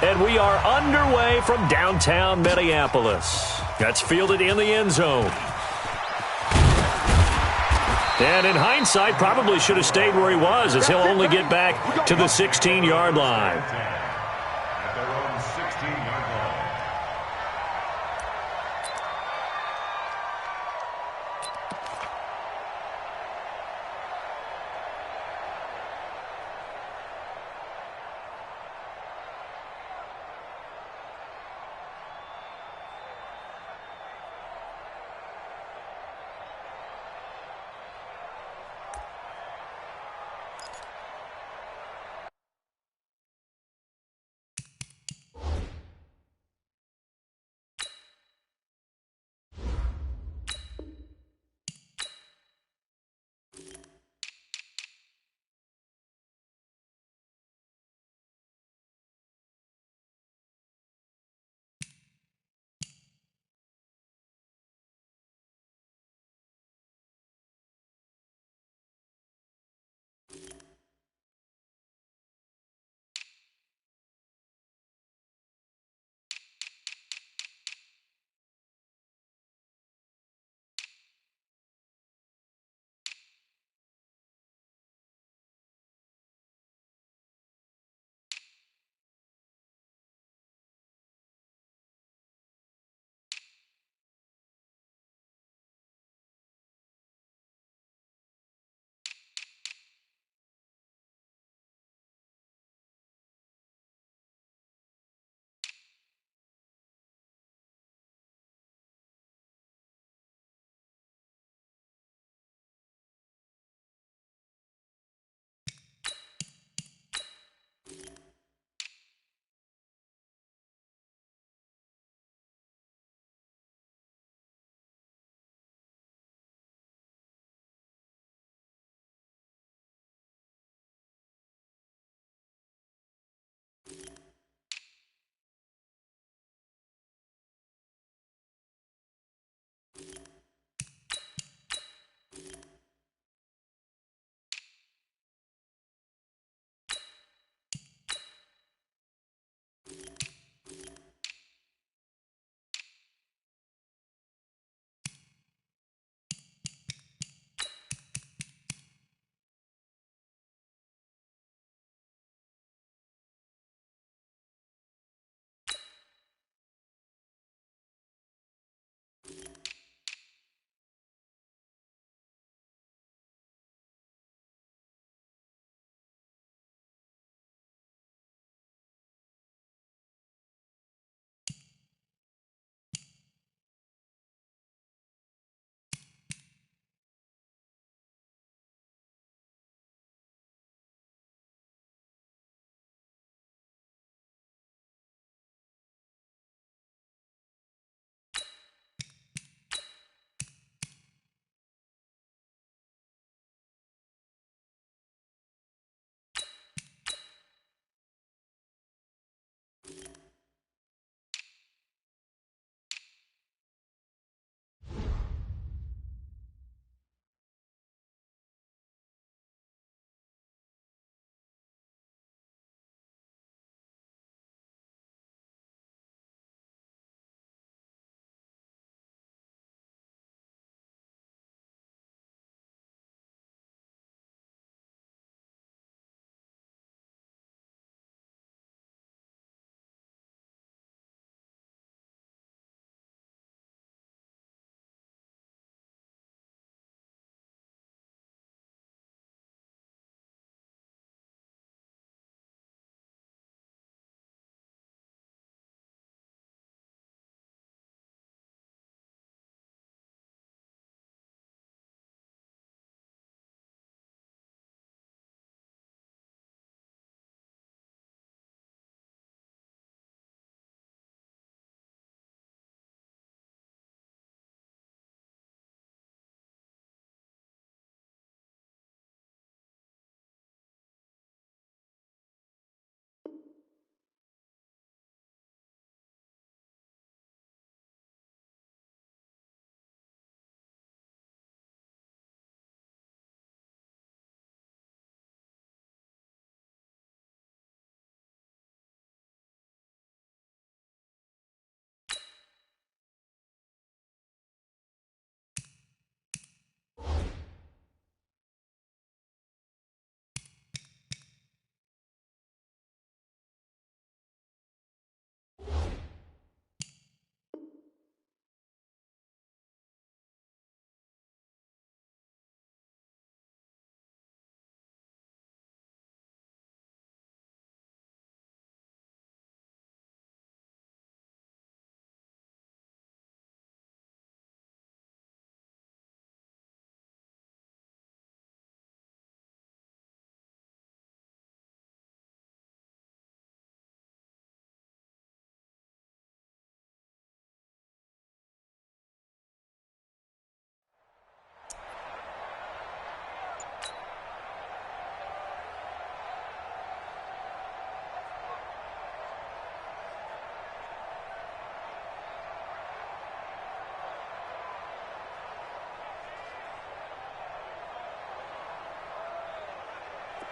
And we are underway from downtown Minneapolis. That's fielded in the end zone. And in hindsight, probably should have stayed where he was, as he'll only get back to the 16-yard line. At their own 16-yard line.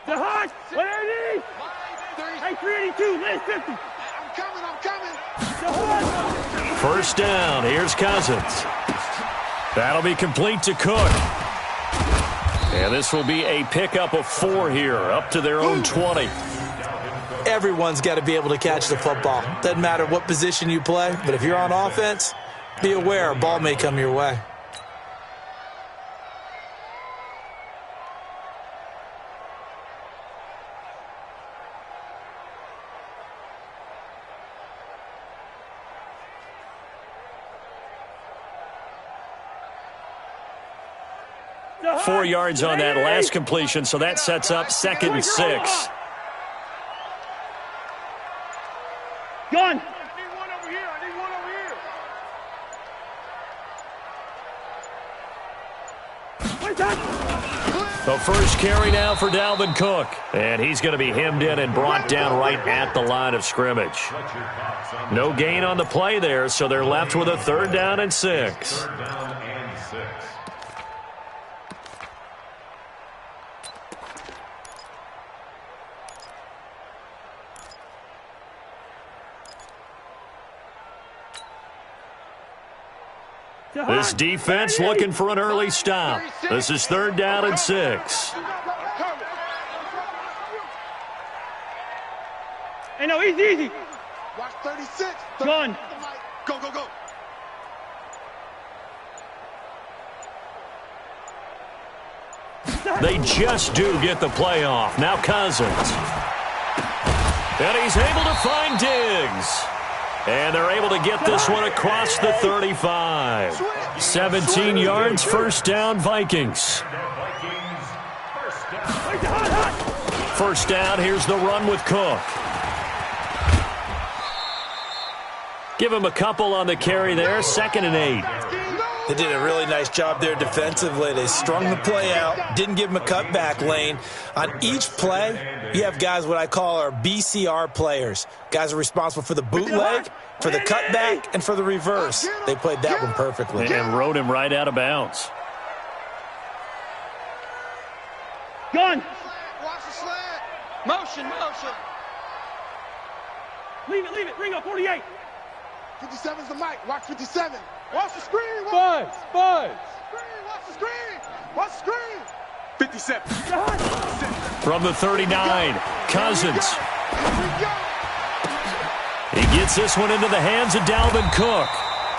The hot. What are these? Hey, 382, list 50. I'm coming. The hot. First down. Here's Cousins. That'll be complete to Cook. And this will be a pickup of 4 here, up to their own 20. Everyone's got to be able to catch the football. Doesn't matter what position you play, but if you're on offense, be aware a ball may come your way. The 4 yards on that last completion, so that sets up 2nd and 6. Gone. The first carry now for Dalvin Cook. And he's going to be hemmed in and brought down right at the line of scrimmage. No gain on the play there, so they're left with a 3rd down and 6. This defense looking for an early stop. This is 3rd down and 6. Hey, no, easy. Watch 36. Gone. Go. They just do get the play off. Now Cousins. And he's able to find Diggs. And they're able to get this one across the 35. 17 yards, first down, Vikings. First down, here's the run with Cook. Give him a couple on the carry there, 2nd and 8. They did a really nice job there defensively. They strung the play out, didn't give him a cutback lane. On each play, you have guys what I call our BCR players. Guys are responsible for the bootleg, for the cutback, and for the reverse. They played that one perfectly. And rode him right out of bounds. Gone. Watch the slant. Motion. Leave it. Ring up, 48. 57's the mic. Watch 57. Watch the screen. Buzz. Watch the screen. 57. From the 39, Cousins. He gets this one into the hands of Dalvin Cook.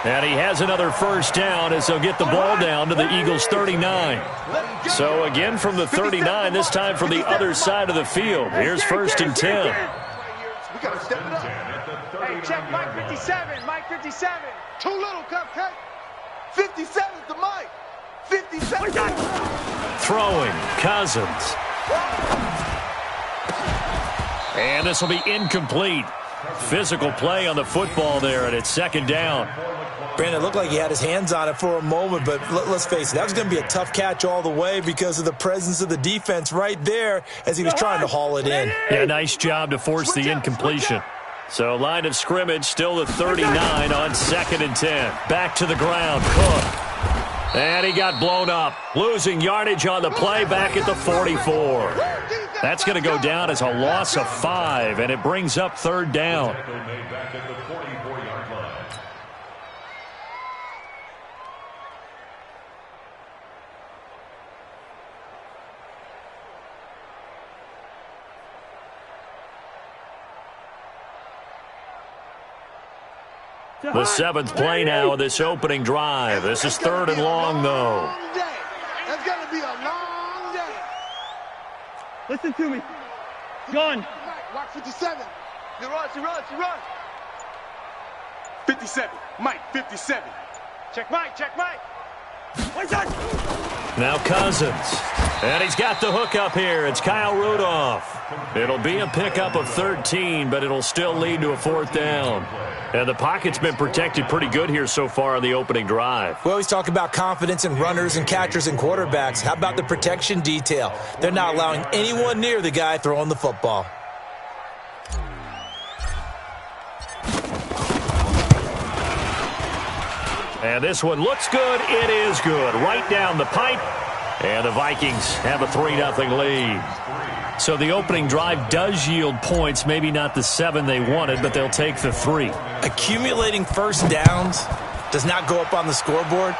And he has another first down as they'll get the ball down to the Eagles' 39. So again from the 39, this time from the other side of the field. Here's 1st and 10. We got to step it up. Hey, check Mike 57. Mike 57. Too little, Cupcake. 57's the mic. 57. Throwing, Cousins. And this will be incomplete. Physical play on the football there, and it's 2nd down. Brandon, it looked like he had his hands on it for a moment, but let's face it, that was going to be a tough catch all the way because of the presence of the defense right there as he was trying to haul it in. Yeah, nice job to force the incompletion. So line of scrimmage still at 39 on 2nd and 10. Back to the ground, Cook. And he got blown up. Losing yardage on the play back at the 44. That's going to go down as a loss of 5, and it brings up 3rd down. The 7th play now of this opening drive. This is 3rd and long, though. It's going to be a long day. Listen to me. Gone. Watch 57. He runs. 57. Mike, 57. Check Mike. What's that? Now Cousins. And he's got the hook up here. It's Kyle Rudolph. It'll be a pickup of 13, but it'll still lead to a 4th down. And the pocket's been protected pretty good here so far on the opening drive. We always talk about confidence in runners and catchers and quarterbacks. How about the protection detail? They're not allowing anyone near the guy throwing the football. And this one looks good. It is good. Right down the pipe. And the Vikings have a 3-0 lead. So the opening drive does yield points, maybe not the 7 they wanted, but they'll take the 3. Accumulating first downs does not go up on the scoreboard,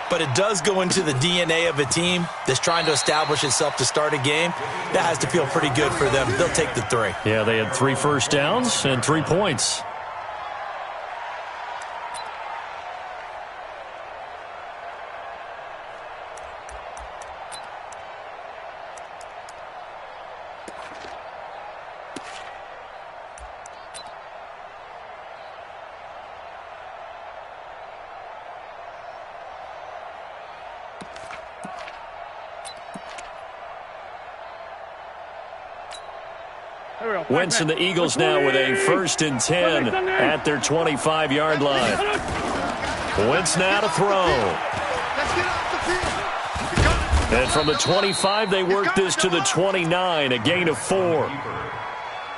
but it does go into the DNA of a team that's trying to establish itself to start a game. That has to feel pretty good for them. They'll take the 3. Yeah, they had 3 first downs and 3 points. Wentz and the Eagles now with a 1st and 10 at their 25-yard line. Wentz now to throw. And from the 25, they work this to the 29, a gain of 4.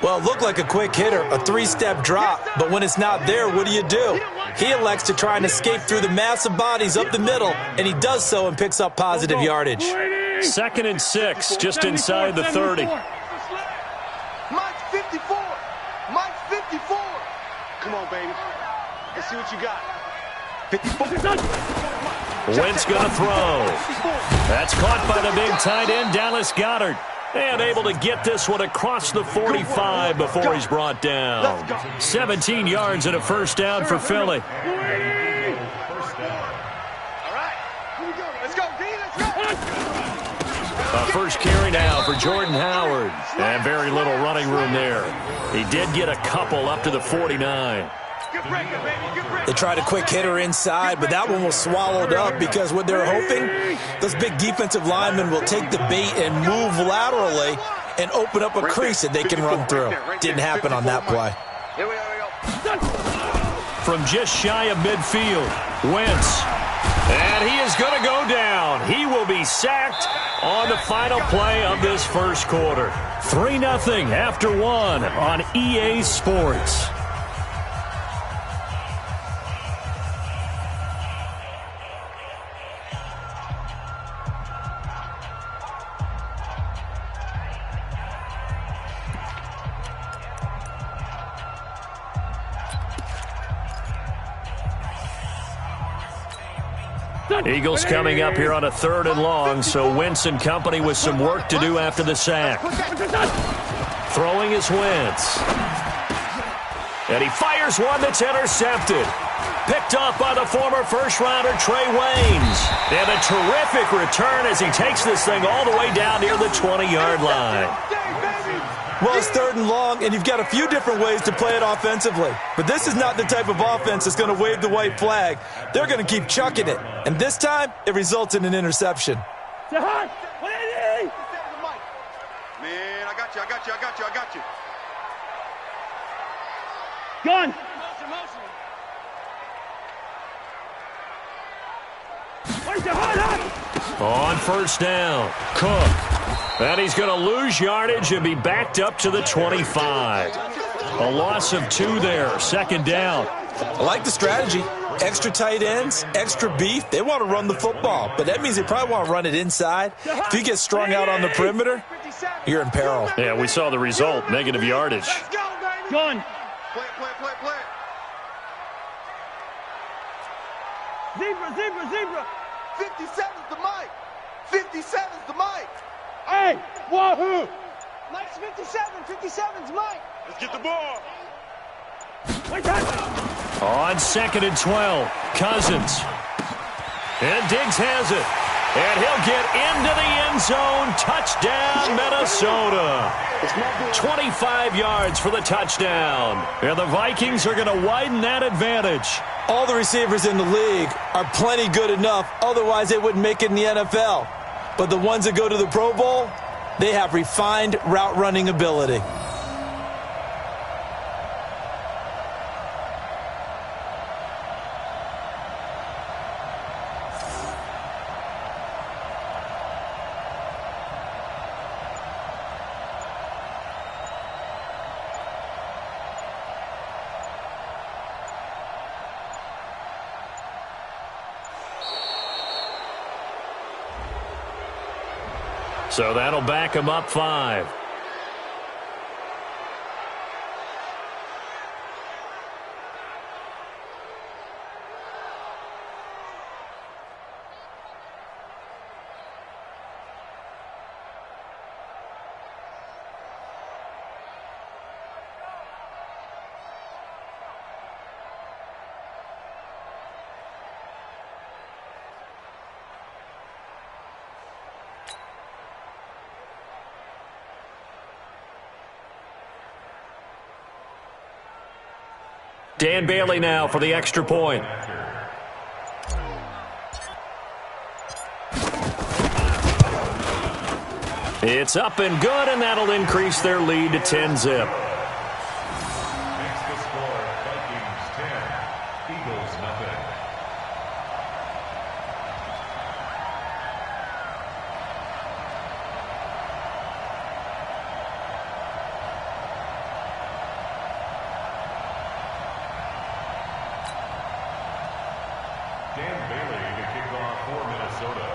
Well, it looked like a quick hitter, a 3-step drop, but when it's not there, what do? He elects to try and escape through the massive bodies up the middle, and he does so and picks up positive yardage. 2nd and 6, just inside the 30. Mike's 54. Mike's 54. Come on, baby. Let's see what you got. 54. Wentz going to throw. That's caught by the big tight end, Dallas Goedert. And able to get this one across the 45 before he's brought down. 17 yards and a 1st down for Philly. All right. Here we go. Let's go, D. Let's go. A first carry now for Jordan Howard. And very little running room there. He did get a couple up to the 49. They tried a quick hitter inside, but that one was swallowed up because what they're hoping, those big defensive linemen will take the bait and move laterally and open up a crease that they can run through. Didn't happen on that play. Here we go. From just shy of midfield, Wentz. And he is going to go down. He will be sacked on the final play of this first quarter. 3-0 after 1 on EA Sports. Eagles coming up here on a 3rd and long, so Wentz and company with some work to do after the sack. Throwing is Wentz. And he fires one that's intercepted. Picked off by the former first-rounder Trey Waynes. And a terrific return as he takes this thing all the way down near the 20-yard line. Well, it's 3rd and long, and you've got a few different ways to play it offensively. But this is not the type of offense that's going to wave the white flag. They're going to keep chucking it. And this time, it results in an interception. Man, I got you. Gun. On 1st down, Cook. And he's going to lose yardage and be backed up to the 25. A loss of 2 there, 2nd down. I like the strategy. Extra tight ends, extra beef. They want to run the football, but that means they probably want to run it inside. If you get strung out on the perimeter, you're in peril. Yeah, we saw the result, negative yardage. Let's go, baby. Gun. Play. Zebra. 57's the mic. 57's the mic. Hey, wahoo. Mike's 57. 57's Mike. Let's get the ball. On 2nd and 12, Cousins. And Diggs has it. And he'll get into the end zone. Touchdown, Minnesota. 25 yards for the touchdown. And the Vikings are going to widen that advantage. All the receivers in the league are plenty good enough. Otherwise, they wouldn't make it in the NFL. But the ones that go to the Pro Bowl, they have refined route running ability. So that'll back him up 5. Dan Bailey now for the extra point. It's up and good, and that'll increase their lead to 10-zip. Makes the score Vikings 10, Eagles nothing. Dan Bailey to kick off for Minnesota.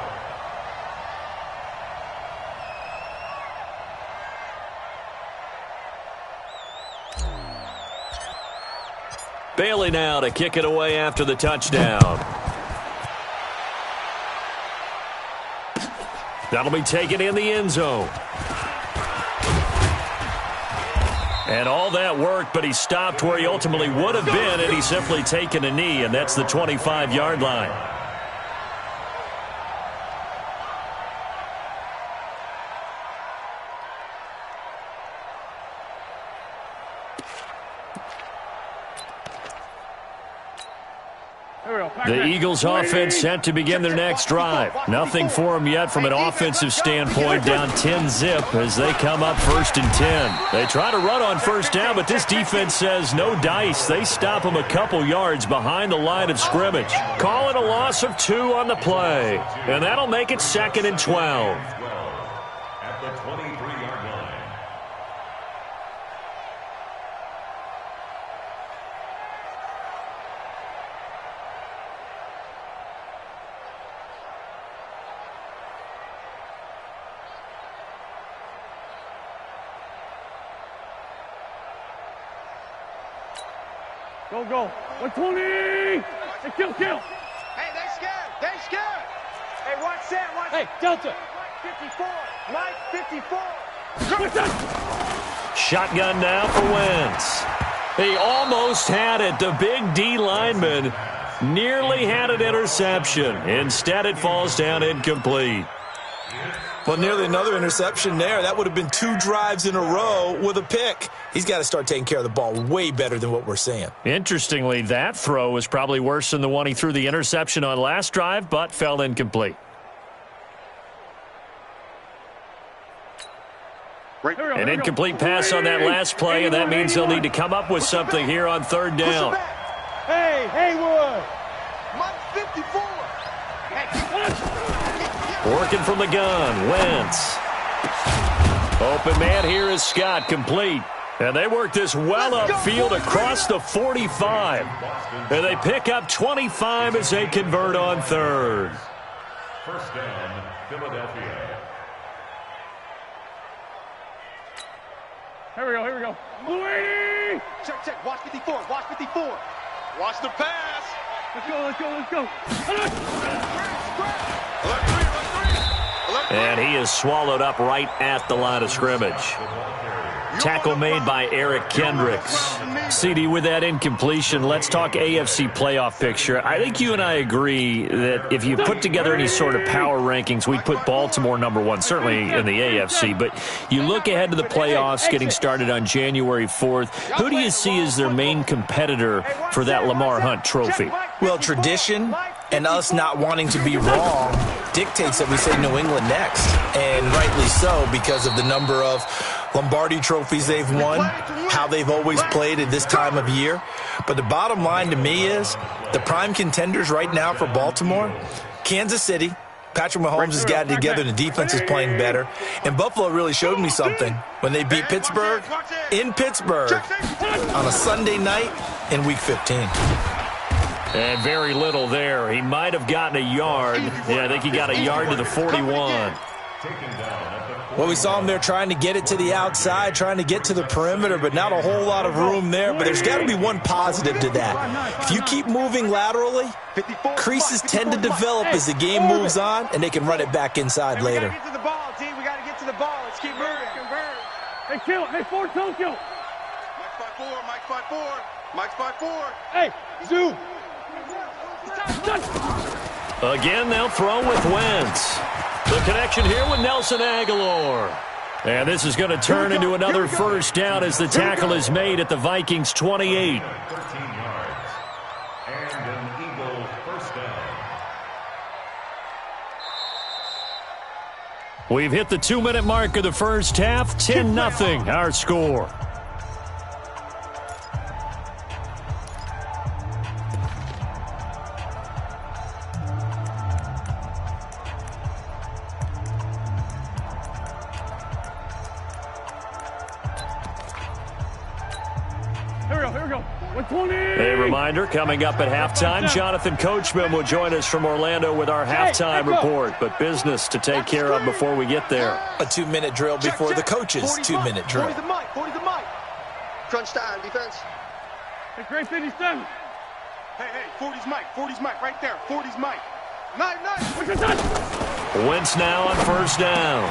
Bailey now to kick it away after the touchdown. That'll be taken in the end zone. And all that worked, but he stopped where he ultimately would have been, and he's simply taken a knee, and that's the 25-yard line. The Eagles offense set to begin their next drive. Nothing for them yet from an offensive standpoint, down 10-zip as they come up 1st and 10. They try to run on first down, but this defense says no dice. They stop them a couple yards behind the line of scrimmage. Calling a loss of 2 on the play, and that'll make it 2nd and 12. At the 23-yard line. Go, go. 120. Hey, kill. Hey, they scared. They scared. Hey, watch that. Watch. Hey, Delta. Mike 54. Shotgun now for Wentz. He almost had it. The big D lineman nearly had an interception. Instead, it falls down incomplete. Well, nearly another interception there. That would have been 2 drives in a row with a pick. He's got to start taking care of the ball way better than what we're seeing. Interestingly, that throw was probably worse than the one he threw the interception on last drive, but fell incomplete. An incomplete pass on that last play, and that means they'll need to come up with something here on 3rd down. Hey, Haywood. Mike 54. Working from the gun, Wentz. Open man here is Scott, complete. And they work this well upfield across the 45. And they pick up 25 as they convert on 3rd. First down, Philadelphia. Here we go. Louis! Check. Watch 54. Watch the pass. Let's go. And he is swallowed up right at the line of scrimmage. Tackle made by Eric Kendricks. CD, with that incompletion, let's talk AFC playoff picture. I think you and I agree that if you put together any sort of power rankings, we'd put Baltimore #1, certainly in the AFC. But you look ahead to the playoffs getting started on January 4th. Who do you see as their main competitor for that Lamar Hunt trophy? Well, tradition and us not wanting to be wrong dictates that we say New England next. And rightly so, because of the number of Lombardi trophies they've won, how they've always played at this time of year. But the bottom line to me is the prime contenders right now for Baltimore, Kansas City. Patrick Mahomes has got it together. The defense is playing better. And Buffalo really showed me something when they beat Pittsburgh in Pittsburgh on a Sunday night in Week 15. And very little there. He might have gotten a yard. Yeah, I think he got a yard to the 41. Taken down at the Well, we saw him there trying to get it to the outside, trying to get to the perimeter, but not a whole lot of room there. But there's got to be one positive to that. If you keep moving laterally, creases tend to develop as the game moves on, and they can run it back inside later. We got to get to the ball, T. We got to get to the ball. Let's keep moving. Hey, kill. Hey, force, don't kill. Mike's 5'4", Mike's 5'4", Mike's 5'4". Hey, zoom. Again, they'll throw with Wentz. The connection here with Nelson Aguilar. And this is going to turn into another first down as the tackle is made at the Vikings' 28. 13 yards. And an Eagles first down. We've hit the 2-minute mark of the first half. 10-0 our score. A reminder, coming up at halftime, Jonathan Coachman will join us from Orlando with our halftime report, but business to take care of before we get there. A 2-minute drill before the coach's 2-minute drill. 40 the mic, 40 the mic. Crunch time, defense. Hey, great 57. Hey, 40's mic, 40's mic, right there, 40's mic. Nice. Wentz now on first down.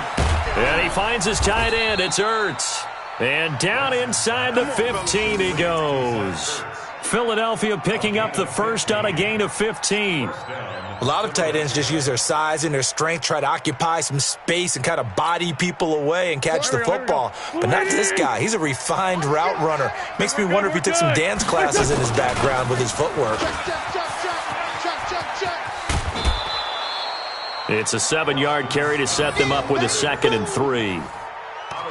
And he finds his tight end, it's Ertz. And down inside the 15 he goes. Philadelphia picking up the first on a gain of 15. A lot of tight ends just use their size and their strength, try to occupy some space and kind of body people away and catch the football. But not this guy. He's a refined route runner. Makes me wonder if he took some dance classes in his background with his footwork. It's a 7-yard carry to set them up with a 2nd and 3.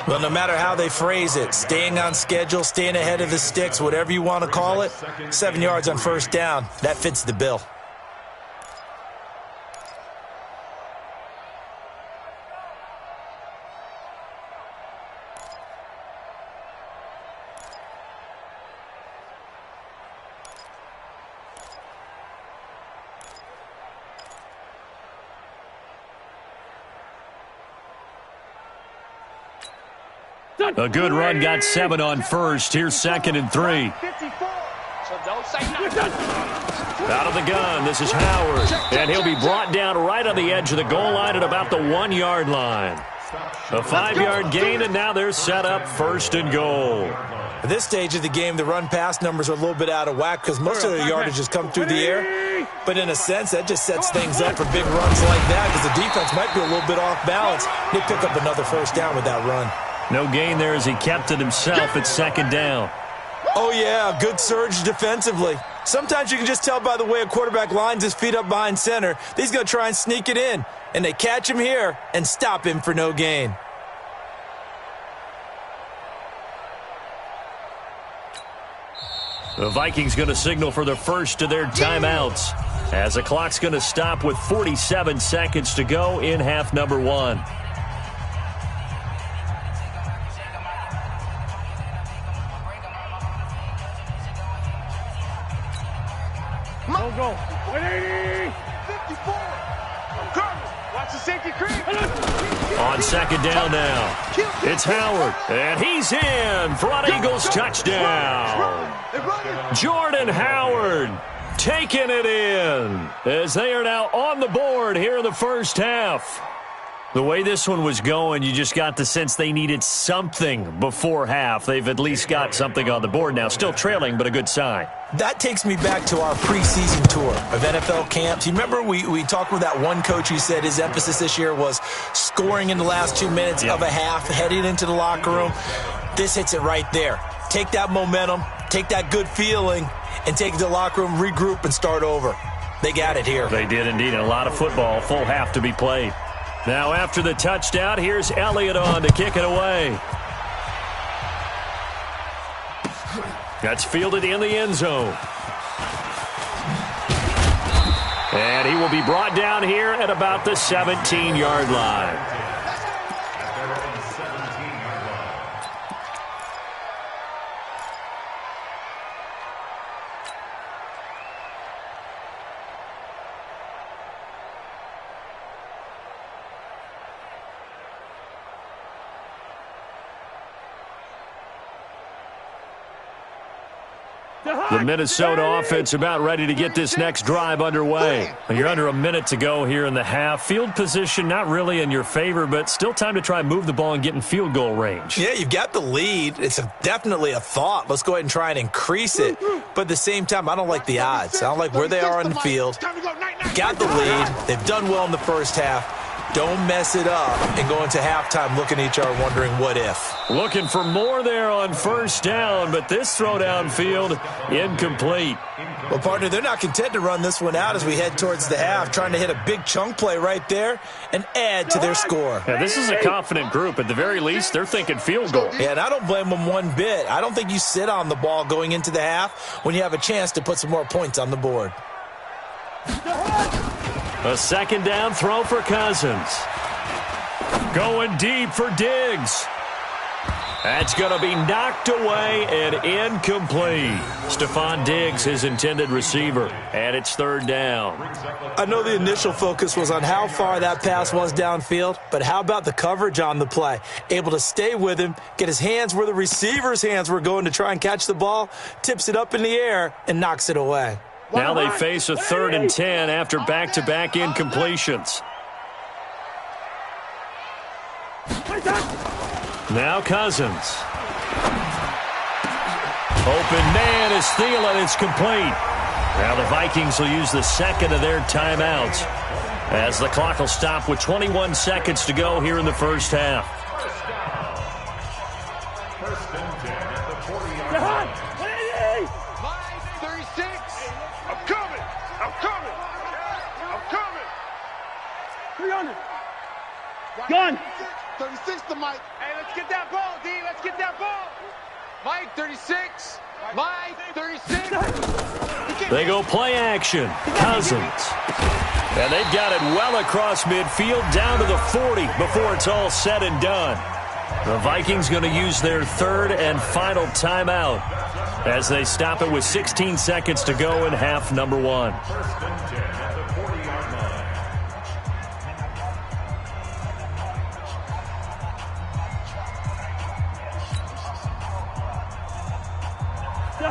Well, no matter how they phrase it, staying on schedule, staying ahead of the sticks, whatever you want to call it, 7 yards on first down, that fits the bill. A good run got 7 on first. Here's 2nd and 3. Out of the gun, this is Howard. And he'll be brought down right on the edge of the goal line at about the 1-yard line. A 5-yard gain, and now they're set up 1st and goal. At this stage of the game, the run-pass numbers are a little bit out of whack because most of their yardage has come through the air. But in a sense, that just sets things up for big runs like that because the defense might be a little bit off balance. They pick up another first down with that run. No gain there as he kept it himself at 2nd down. Oh, yeah, good surge defensively. Sometimes you can just tell by the way a quarterback lines his feet up behind center that he's going to try and sneak it in. And they catch him here and stop him for no gain. The Vikings going to signal for the first of their timeouts as the clock's going to stop with 47 seconds to go in half number 1. Don't go. 180. 54. I'm coming. Watch the safety creep. On 2nd down now. It's Howard, and he's in for an Eagles touchdown. Jordan Howard taking it in as they are now on the board here in the first half. The way this one was going, you just got the sense they needed something before half. They've at least got something on the board now. Still trailing, but a good sign. That takes me back to our preseason tour of NFL camps. You remember we talked with that one coach who said his emphasis this year was scoring in the last 2 minutes of a half, heading into the locker room. This hits it right there. Take that momentum, take that good feeling, and take it to the locker room, regroup, and start over. They got it here. They did indeed. And a lot of football, full half to be played. Now after the touchdown, here's Elliott on to kick it away. That's fielded in the end zone. And he will be brought down here at about the 17-yard line. The Minnesota offense about ready to get this next drive underway. You're under a minute to go here in the half. Field position not really in your favor, but still time to try and move the ball and get in field goal range. Yeah, you've got the lead. It's definitely a thought. Let's go ahead and try and increase it. But at the same time, I don't like the odds. I don't like where they are on the field. Got the lead. They've done well in the first half. Don't mess it up and go into halftime looking at each other wondering what if. Looking for more there on first down, but this throw downfield incomplete. Well, partner, they're not content to run this one out as we head towards the half, trying to hit a big chunk play right there and add to their score. Yeah, this is a confident group. At the very least, they're thinking field goal. Yeah, and I don't blame them one bit. I don't think you sit on the ball going into the half when you have a chance to put some more points on the board. A second down throw for Cousins. Going deep for Diggs. That's going to be knocked away and incomplete. Stephon Diggs, his intended receiver, and it's third down. I know the initial focus was on how far that pass was downfield, but how about the coverage on the play? Able to stay with him, get his hands where the receiver's hands were going to try and catch the ball, tips it up in the air, and knocks it away. Now they face a 3rd and 10 after back-to-back incompletions. Now Cousins. Open man is Thielen. It's complete. Now the Vikings will use the second of their timeouts as the clock will stop with 21 seconds to go here in the first half. First and 10 at the 40-yard line. Gun. 36 to Mike. Hey, let's get that ball, D. Let's get that ball. Mike, 36. Mike, 36. They go play action. Cousins. And they've got it well across midfield down to the 40 before it's all said and done. The Vikings going to use their 3rd and final timeout as they stop it with 16 seconds to go in half number 1. First and 10 at the 40-yard line.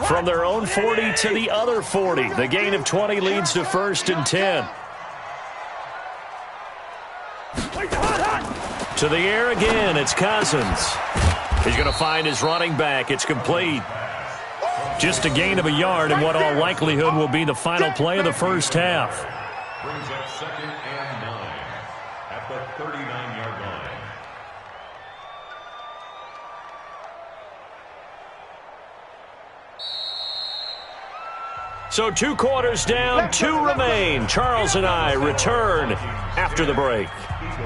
From their own 40 to the other 40. The gain of 20 leads to 1st and 10. To the air again, it's Cousins. He's going to find his running back. It's complete. Just a gain of a yard in what all likelihood will be the final play of the first half. Brings up 2nd and 9 at the 39-yard line. So 2 quarters down, 2 remain. Charles and I return after the break.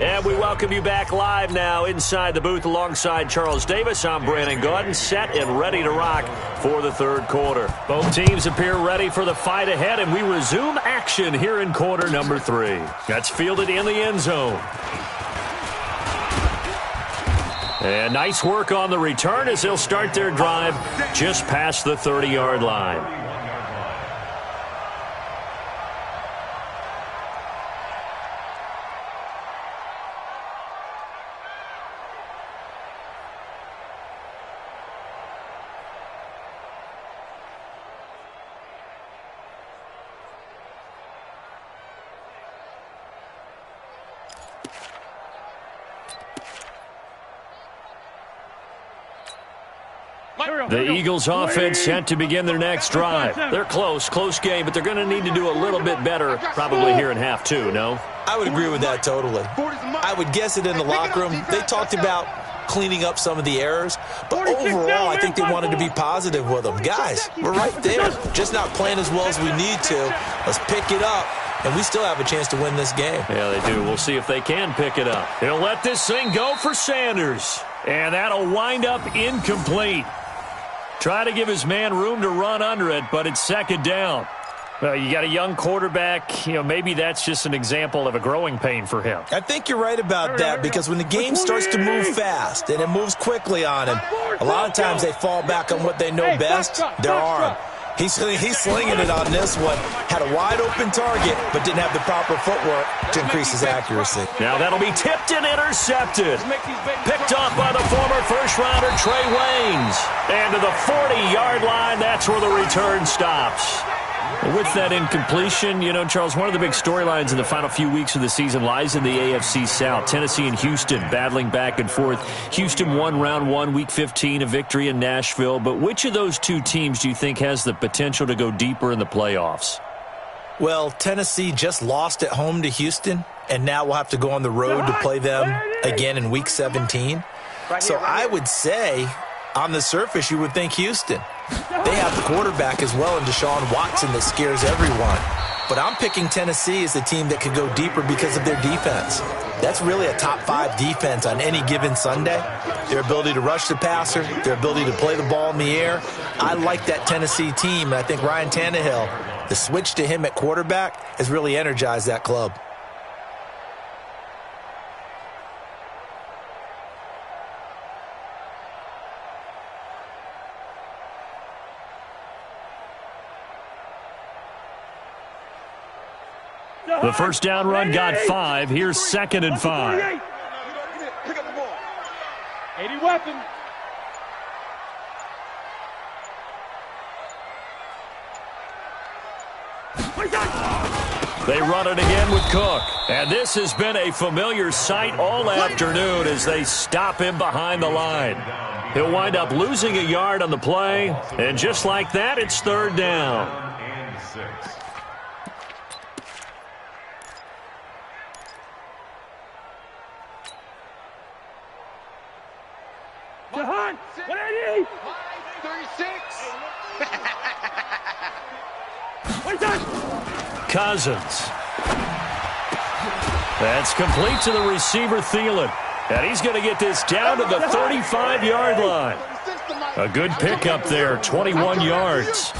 And we welcome you back live now inside the booth alongside Charles Davis. I'm Brandon Gordon, set and ready to rock for the 3rd quarter. Both teams appear ready for the fight ahead, and we resume action here in quarter number 3. That's fielded in the end zone. And nice work on the return as they'll start their drive just past the 30-yard line. The Eagles offense set to begin their next drive. They're close game, but they're going to need to do a little bit better probably here in half 2, no? I would agree with that totally. I would guess it in the locker room. They talked about cleaning up some of the errors, but overall I think they wanted to be positive with them. Guys, we're right there, just not playing as well as we need to. Let's pick it up, and we still have a chance to win this game. Yeah, they do. We'll see if they can pick it up. He'll let this thing go for Sanders, and that'll wind up incomplete. Try to give his man room to run under it, but it's 2nd down. Well, you got a young quarterback. Maybe that's just an example of a growing pain for him. I think you're right about that because when the game starts to move fast and it moves quickly on him, a lot of times they fall back on what they know best, their arm. He's slinging it on this one. Had a wide-open target, but didn't have the proper footwork to increase his accuracy. Now that'll be tipped and intercepted. Picked off by the former first-rounder Trey Waynes. And to the 40-yard line, that's where the return stops. With that incompletion, you know, Charles, one of the big storylines in the final few weeks of the season lies in the AFC South. Tennessee and Houston battling back and forth. Houston won round 1, week 15, a victory in Nashville. But which of those two teams do you think has the potential to go deeper in the playoffs? Well, Tennessee just lost at home to Houston, and now we'll have to go on the road to play them again in week 17. So I would say, on the surface, you would think Houston. They have the quarterback as well in Deshaun Watson that scares everyone. But I'm picking Tennessee as the team that could go deeper because of their defense. That's really a top 5 defense on any given Sunday. Their ability to rush the passer, their ability to play the ball in the air. I like that Tennessee team, and I think Ryan Tannehill, the switch to him at quarterback, has really energized that club. The first down run got 5. Here's 2nd and 5. Pick up the ball. 80 weapon. They run it again with Cook. And this has been a familiar sight all afternoon as they stop him behind the line. He'll wind up losing a yard on the play. And just like that, it's 3rd down. And 6. Jahan, 180. 36. Cousins. That's complete to the receiver, Thielen. And he's going to get this down to the 35-yard line. A good pickup there, 21 yards.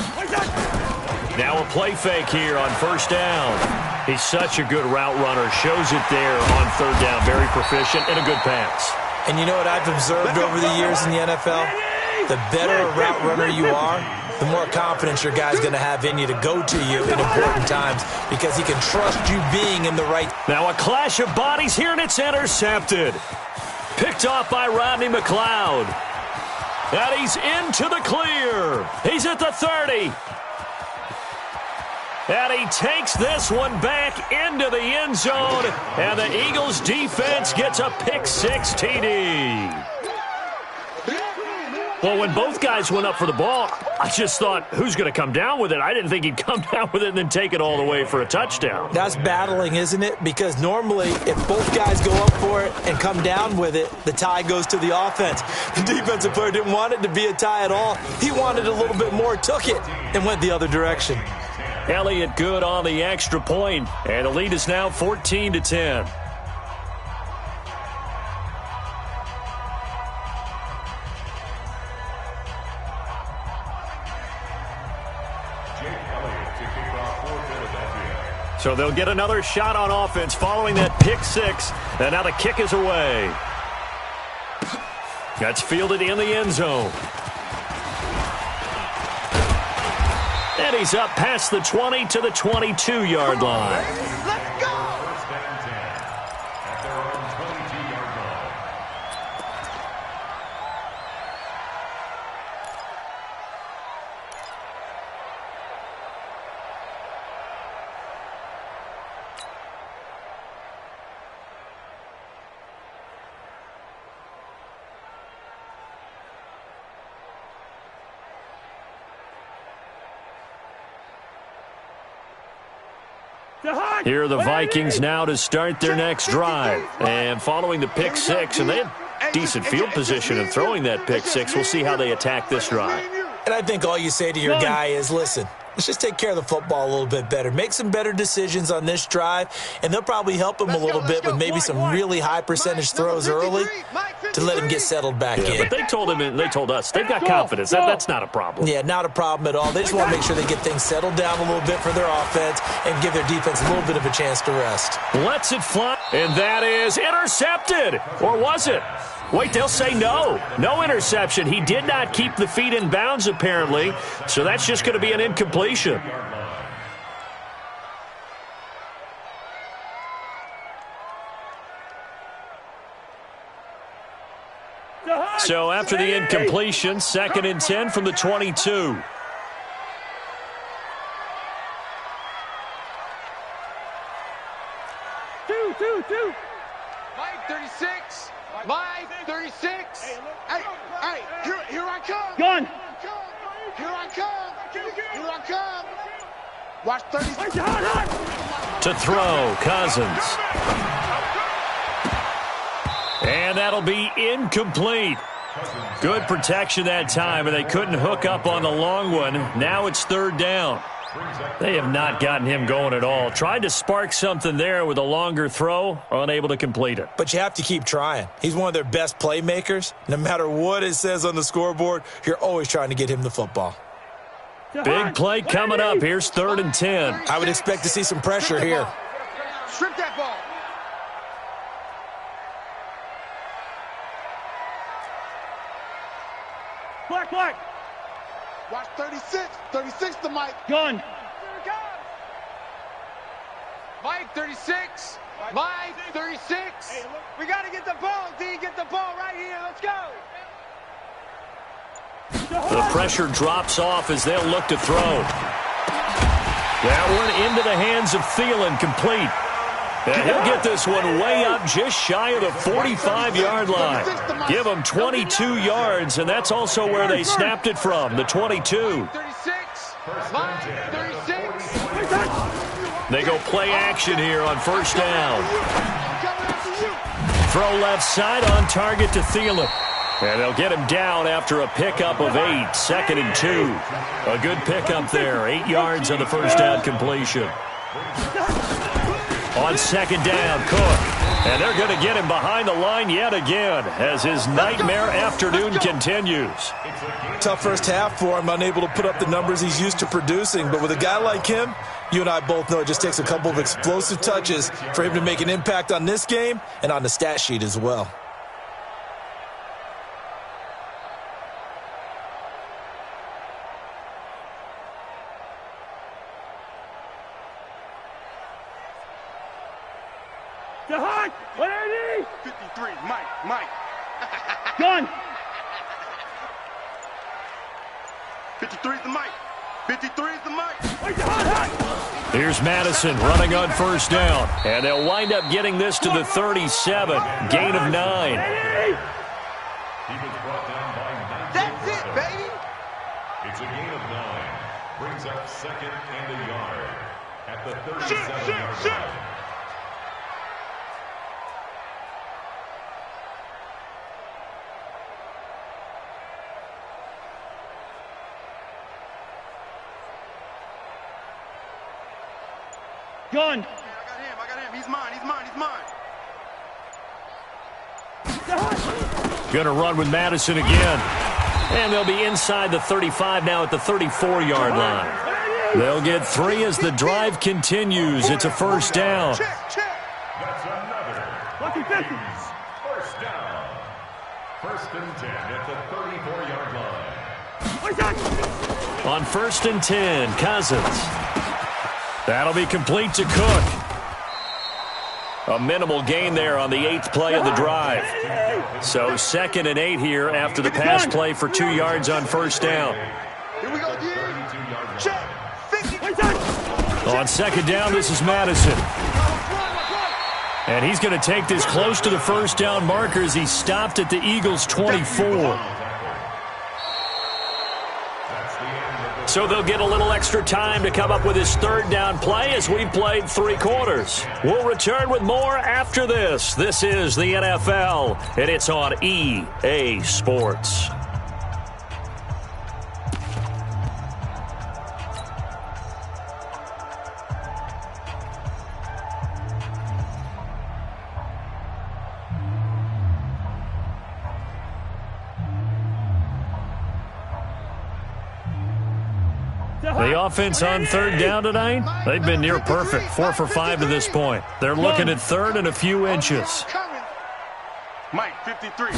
Now a play fake here on 1st down. He's such a good route runner. Shows it there on 3rd down. Very proficient and a good pass. And you know what I've observed over the years in the NFL? The better a route runner you are, the more confidence your guy's going to have in you to go to you in important times because he can trust you being in the right. Now a clash of bodies here, and it's intercepted. Picked off by Rodney McLeod. And he's into the clear. He's at the 30. And he takes this one back into the end zone. And the Eagles defense gets a pick-6 TD. Well, when both guys went up for the ball, I just thought, who's going to come down with it? I didn't think he'd come down with it and then take it all the way for a touchdown. That's battling, isn't it? Because normally, if both guys go up for it and come down with it, the tie goes to the offense. The defensive player didn't want it to be a tie at all. He wanted a little bit more, took it, and went the other direction. Elliott good on the extra point, and the lead is now 14-10. So they'll get another shot on offense following that pick-6, and now the kick is away. That's fielded in the end zone. And he's up past the 20 to the 22-yard line. Let's go. First and 10 at their own 22-yard line. Here are the Vikings now to start their next drive. And following the pick-6, and they had decent field position in throwing that pick-6. We'll see how they attack this drive. And I think all you say to your guy is, listen, let's just take care of the football a little bit better. Make some better decisions on this drive, and they'll probably help him a little bit with maybe some really high-percentage throws early to let him get settled back in. But they told him, and they told us, they've got confidence. That's not a problem. Yeah, not a problem at all. They just want to make sure they get things settled down a little bit for their offense and give their defense a little bit of a chance to rest. Lets it fly, and that is intercepted. Or was it? Wait, they'll say no. No interception. He did not keep the feet in bounds, apparently, so that's just going to be an incompletion. So after the incompletion, 2nd and 10 from the 22. 2. Mike 36. Mike 36. Hey, here I come. Gun. Here I come. Here I come. Watch 36. To throw, Cousins. And that'll be incomplete. Good protection that time, and they couldn't hook up on the long one. Now it's 3rd down. They have not gotten him going at all. Tried to spark something there with a longer throw, unable to complete it. But you have to keep trying. He's one of their best playmakers. No matter what it says on the scoreboard, you're always trying to get him the football. Big play coming up. Here's 3rd and 10. I would expect to see some pressure here. Strip that ball. Black. Watch 36. 36 to Mike. Gun. Mike 36. Mike 36. Hey, we got to get the ball, D. Get the ball right here. Let's go. The pressure drops off as they'll look to throw. That one into the hands of Thielen, complete. And he'll get this one way up just shy of the 45-yard line. Give them 22 yards, and that's also where they snapped it from, the 22. 36. Mike 36. They go play action here on 1st down. Throw left side on target to Thielen. And they'll get him down after a pickup of 8, 2nd and 2. A good pickup there, 8 yards on the 1st down completion. On 2nd down, Cook. And they're going to get him behind the line yet again as his nightmare afternoon continues. Tough first half for him, unable to put up the numbers he's used to producing. But with a guy like him, you and I both know it just takes a couple of explosive touches for him to make an impact on this game and on the stat sheet as well. The hot. 180. 53. Mike. Gun. 53 is the Mike. 53 is the Mike. Wait, the hot. Here's Madison running on 1st down. And they'll wind up getting this to the 37. Gain of 9. He was brought down by 19 That's it, baby. It's a gain of 9. Brings up 2nd and a yard at the 37-yard line. Gun. I got him. He's mine. Going to run with Madison again. And they'll be inside the 35 now at the 34-yard line. They'll get 3 as the drive continues. It's a 1st down. Check. That's another. Lucky 50. 1st down. 1st and 10 at the 34-yard line. Wait, that. On 1st and 10, Cousins. That'll be complete to Cook. A minimal gain there on the 8th play of the drive. So 2nd and 8 here after the pass play for 2 yards on 1st down. Here we go, D. Check. 50. On 2nd down, this is Madison. And he's going to take this close to the 1st down marker as he stopped at the Eagles' 24. So they'll get a little extra time to come up with his 3rd down play as we've played 3 quarters. We'll return with more after this. This is the NFL, and it's on EA Sports. The offense on 3rd down tonight, they've been near perfect, 4 for 5 to this point. They're looking at 3rd and a few inches. Mike, 53.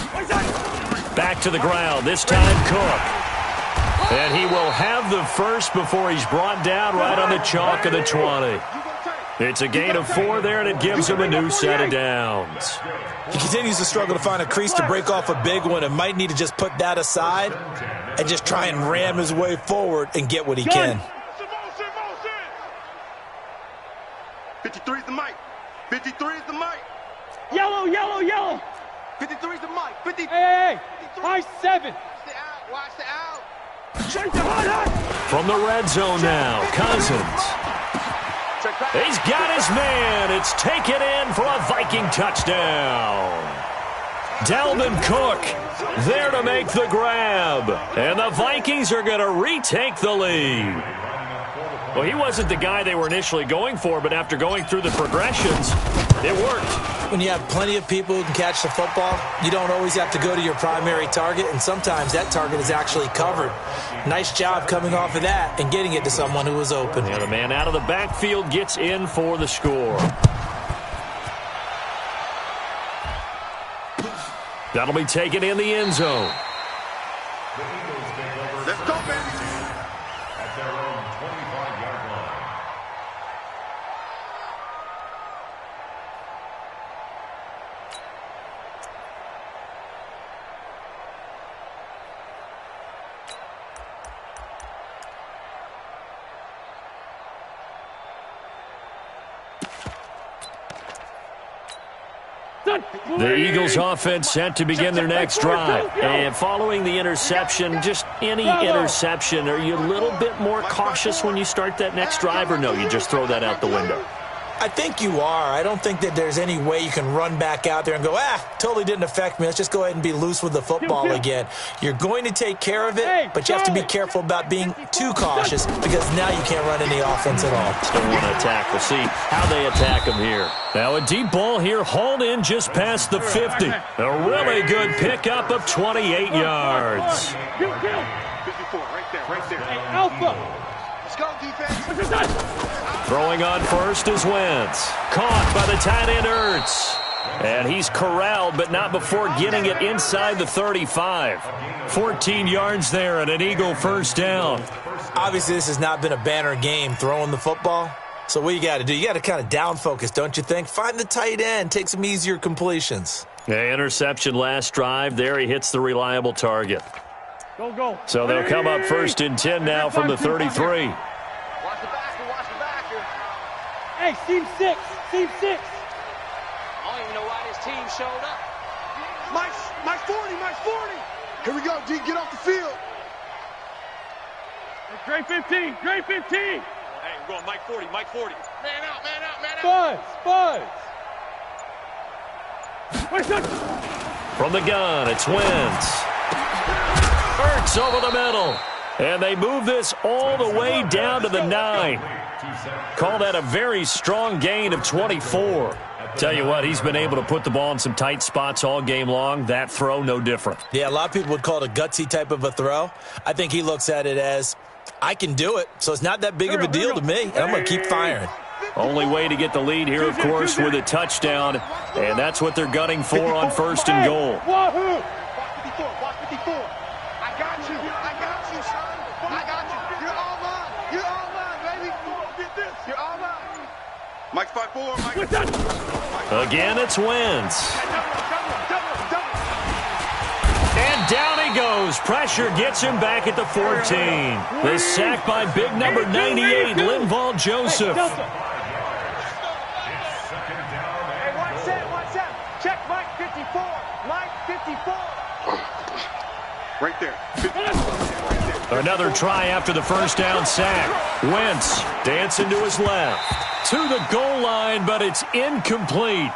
Back to the ground, this time Cook. And he will have the first before he's brought down right on the chalk of the 20. It's a gain of 4 there, and it gives him a new set of downs. He continues to struggle to find a crease to break off a big one and might need to just put that aside and just try and ram his way forward and get what he can. 53 is the mic. 53 is the mic. Yellow, yellow, yellow. 53 is the mic. 50. Hey, high 7. Watch the out. Straight to hot. From the red zone now, Cousins. He's got his man. It's taken in for a Viking touchdown. Dalvin Cook there to make the grab. And the Vikings are going to retake the lead. Well, he wasn't the guy they were initially going for, but after going through the progressions, it worked. When you have plenty of people who can catch the football, you don't always have to go to your primary target, and sometimes that target is actually covered. Nice job coming off of that and getting it to someone who was open. And the man out of the backfield gets in for the score. That'll be taken in the end zone. Let's go, baby. At their own 25-yard line. The Eagles offense set to begin their next drive. And following the interception, just any interception, are you a little bit more cautious when you start that next drive, or no, you just throw that out the window? I think you are. I don't think that there's any way you can run back out there and go, totally didn't affect me. Let's just go ahead and be loose with the football again. You're going to take care of it, but you have to be careful about being too cautious because now you can't run any offense at all. Still want to attack. We'll see how they attack him here. Now a deep ball here, hauled in just past the 50. A really good pickup of 28 yards. 54, right there. Hey, Alpha. Let's go, defense. Throwing on first is Wentz. Caught by the tight end Ertz. And he's corralled, but not before getting it inside the 35. 14 yards there and an Eagle first down. Obviously, this has not been a banner game throwing the football. So what you got to do, you got to kind of down focus, don't you think? Find the tight end, take some easier completions. Yeah, interception last drive. There he hits the reliable target. Go. So they'll come up first and 10 now from the 33. Watch the backer. Hey, team 6. I don't even know why this team showed up. Mike 40. Here we go, D. Get off the field. Great 15. Hey, we're going Mike 40. Man out. Buzz. From the gun, it's Wentz. Ertz over the middle. And they move this all the way down to the 9. Call that a very strong gain of 24. Tell you what, he's been able to put the ball in some tight spots all game long. That throw, no different. Yeah, a lot of people would call it a gutsy type of a throw. I think he looks at it as, I can do it, so it's not that big of a deal to me, and I'm going to keep firing. Only way to get the lead here, of course, with a touchdown, and that's what they're gunning for on first and goal. Wahoo! Watch 54. I got you, son. I got you. You're all mine, baby. Get this. You're all mine. Mike 5-4. Again, it's Wentz. And down he goes. Pressure gets him back at the 14. The sack by big number 98, Linval Joseph. Hey, watch that. Check Mike 54. Right there. Another try after the first down sack. Wentz dancing to his left. To the goal line, but it's incomplete.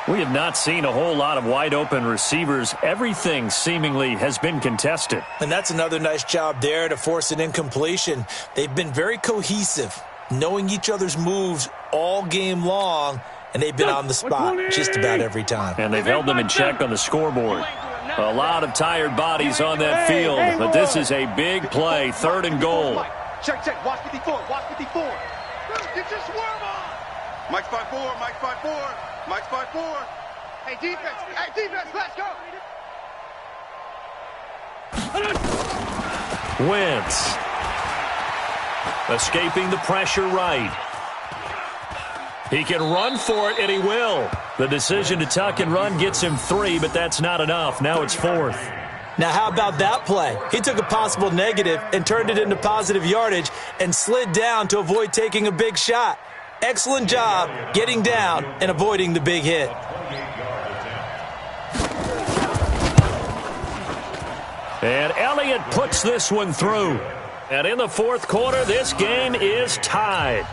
We have not seen a whole lot of wide open receivers. Everything seemingly has been contested. And that's another nice job there to force an incompletion. They've been very cohesive, knowing each other's moves all game long, and they've been on the spot just about every time. And they've held them in check on the scoreboard. A lot of tired bodies on that field, but this is a big play, 3rd and goal. Check. Watch 54. Get your swerve on. Mike 5-4. Hey, defense. Hey, defense, let's go. Wentz. Escaping the pressure right. He can run for it, and he will. The decision to tuck and run gets him 3, but that's not enough. Now it's 4th. Now, how about that play? He took a possible negative and turned it into positive yardage and slid down to avoid taking a big shot. Excellent job getting down and avoiding the big hit. And Elliott puts this one through. And in the 4th quarter, this game is tied.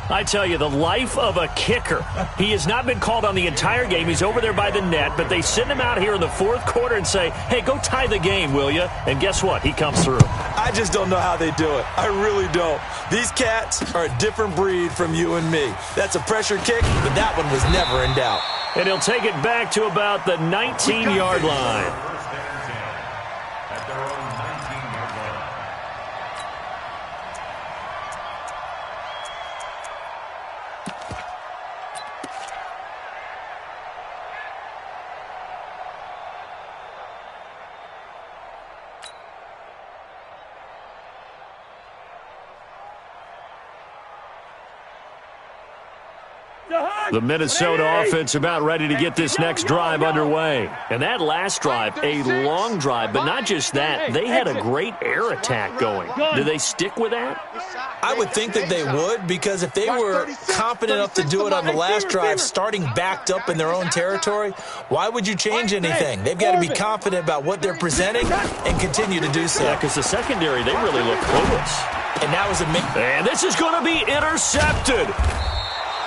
I tell you, the life of a kicker. He has not been called on the entire game. He's over there by the net, but they send him out here in the 4th quarter and say, hey, go tie the game, will you? And guess what? He comes through. I just don't know how they do it. I really don't. These cats are a different breed from you and me. That's a pressure kick, but that one was never in doubt. And he'll take it back to about the 19-yard line. The Minnesota offense about ready to get this next drive underway. And that last drive, a long drive, but not just that. They had a great air attack going. Do they stick with that? I would think that they would, because if they were confident enough to do it on the last drive, starting backed up in their own territory, why would you change anything? They've got to be confident about what they're presenting and continue to do so. Yeah, because the secondary, they really look clueless. And that was a And this is going to be intercepted.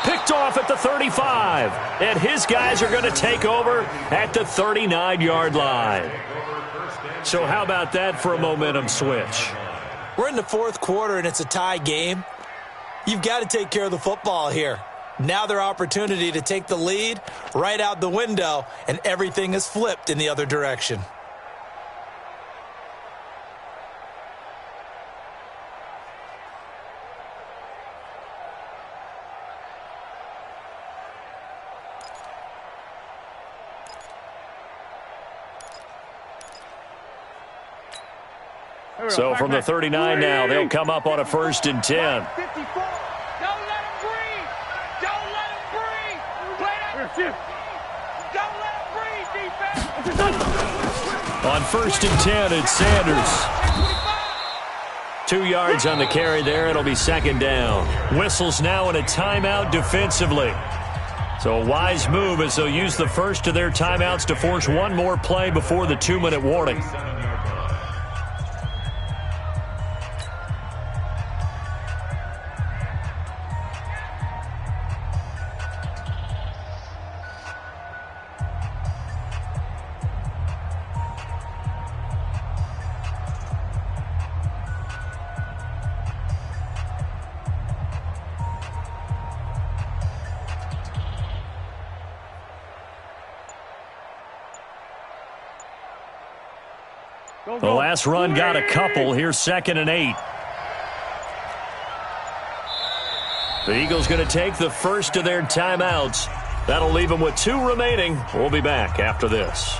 Picked off at the 35. And his guys are going to take over at the 39-yard line. So how about that for a momentum switch? We're in the 4th quarter, and it's a tie game. You've got to take care of the football here. Now their opportunity to take the lead right out the window, and everything is flipped in the other direction. So from the 39 now, they'll come up on a 1st and 10. Don't let him breathe. Don't let him breathe. Don't let him breathe, defense. On 1st and 10, it's Sanders. 2 yards on the carry there. It'll be 2nd down. Whistles now in a timeout defensively. So a wise move as they'll use the first of their timeouts to force one more play before the 2-minute warning. The last run got a couple. Here's 2nd and 8. The Eagles going to take the first of their timeouts. That'll leave them with 2 remaining. We'll be back after this.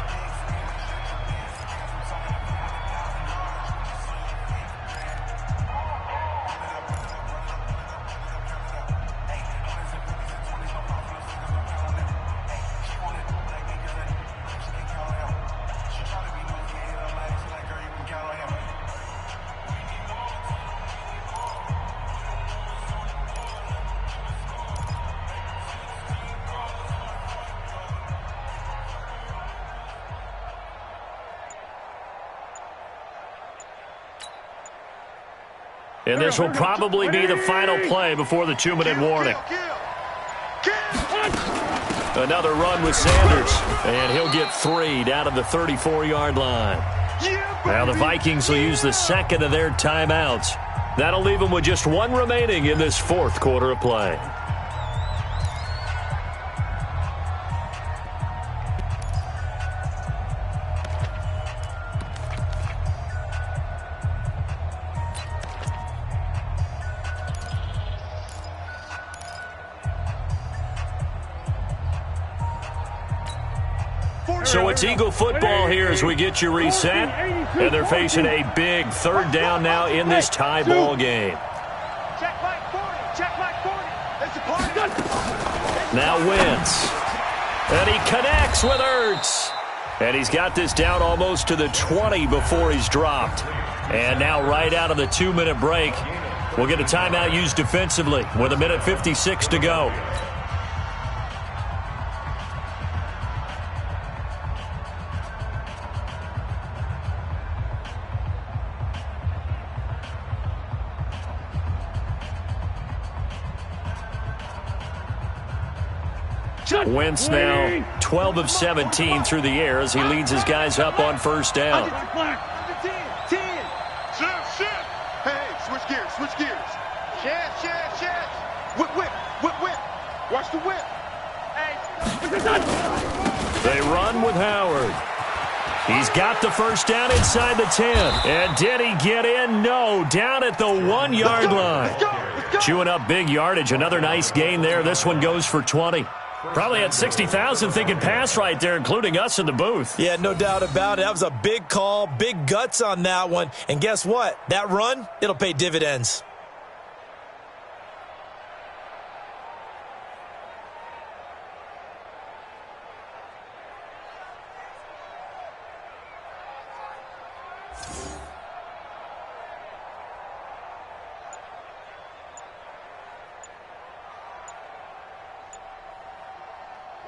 And this will probably be the final play before the 2-minute warning. Another run with Sanders, and he'll get 3 down to the 34-yard line. Now the Vikings will use the 2nd of their timeouts. That'll leave them with just 1 remaining in this 4th quarter of play. So it's Eagle football here as we get you reset. And they're facing a big third down now in this tie ball game. Check like 40. Check like 40. It's a party. Now Wentz. And he connects with Ertz. And he's got this down almost to the 20 before he's dropped. And now right out of the 2-minute break, we'll get a timeout used defensively with 1:56 to go. Wentz now 12 of 17 through the air as he leads his guys up on first down. 10. Shift. Hey, switch gears. Shift. Whip. Watch the whip. Hey. They run with Howard. He's got the first down inside the 10. And did he get in? No, down at the 1-yard line. Let's go. Chewing up big yardage. Another nice gain there. This one goes for 20. Probably had 60,000 thinking pass right there, including us in the booth. Yeah, no doubt about it. That was a big call, big guts on that one. And guess what? That run, it'll pay dividends.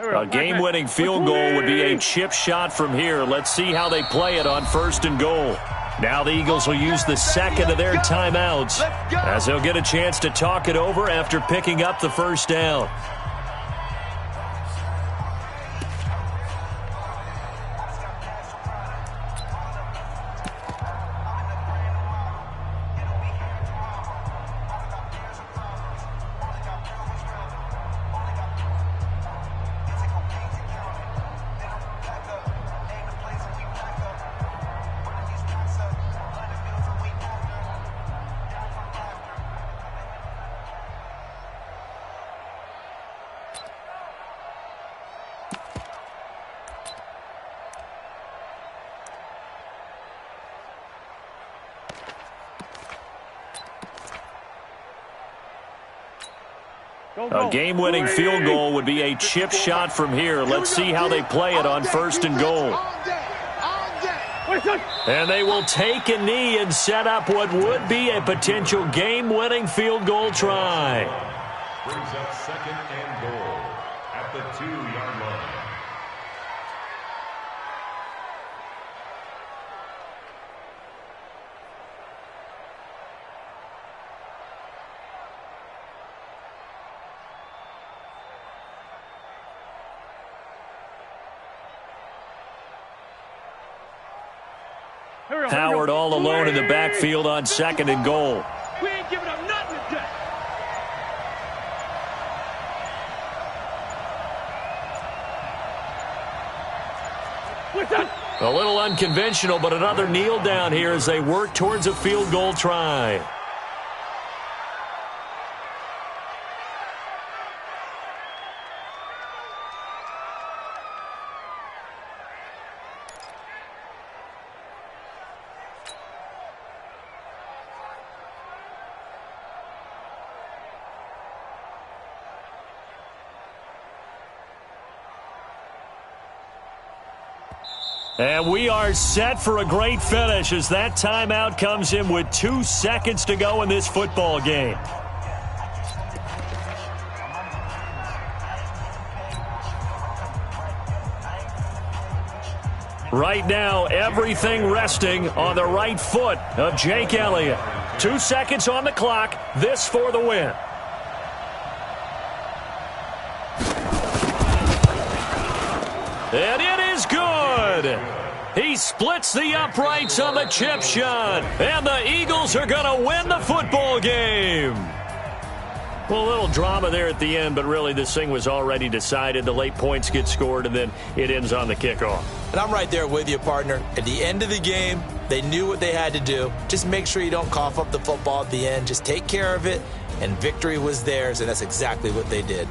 A game-winning field goal would be a chip shot from here. Let's see how they play it on 1st and goal. Now the Eagles will use the second of their timeouts as they'll get a chance to talk it over after picking up the first down. A game-winning field goal would be a chip shot from here. Let's see how they play it on 1st and goal. And they will take a knee and set up what would be a potential game-winning field goal try. Brings up 2nd and goal at the 2-yard line. Howard all alone in the backfield on 2nd and goal. We ain't giving up nothing today. A little unconventional, but another kneel down here as they work towards a field goal try. And we are set for a great finish as that timeout comes in with 2 seconds to go in this football game. Right now, everything resting on the right foot of Jake Elliott. 2 seconds on the clock. This for the win. And it is good. He splits the uprights on the chip shot. And the Eagles are going to win the football game. Well, a little drama there at the end, but really this thing was already decided. The late points get scored, and then it ends on the kickoff. And I'm right there with you, partner. At the end of the game, they knew what they had to do. Just make sure you don't cough up the football at the end. Just take care of it, and victory was theirs, and that's exactly what they did.